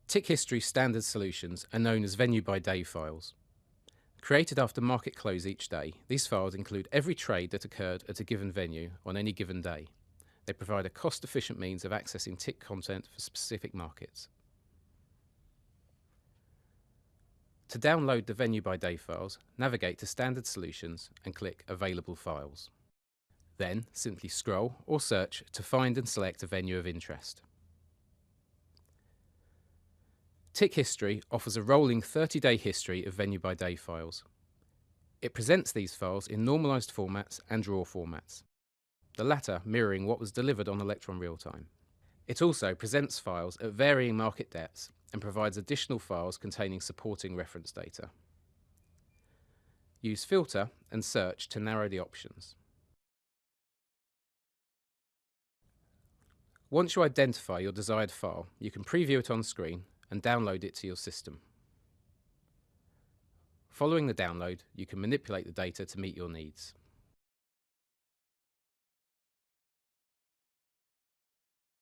Tick History standard solutions are known as venue-by-day files. Created after market close each day, these files include every trade that occurred at a given venue on any given day. They provide a cost-efficient means of accessing tick content for specific markets. To download the venue-by-day files, navigate to Standard Solutions and click Available Files. Then simply scroll or search to find and select a venue of interest. Tick History offers a rolling 30-day history of venue-by-day files. It presents these files in normalized formats and raw formats, the latter mirroring what was delivered on Electron Real-Time. It also presents files at varying market depths and provides additional files containing supporting reference data. Use Filter and Search to narrow the options. Once you identify your desired file, you can preview it on screen and download it to your system. Following the download, you can manipulate the data to meet your needs.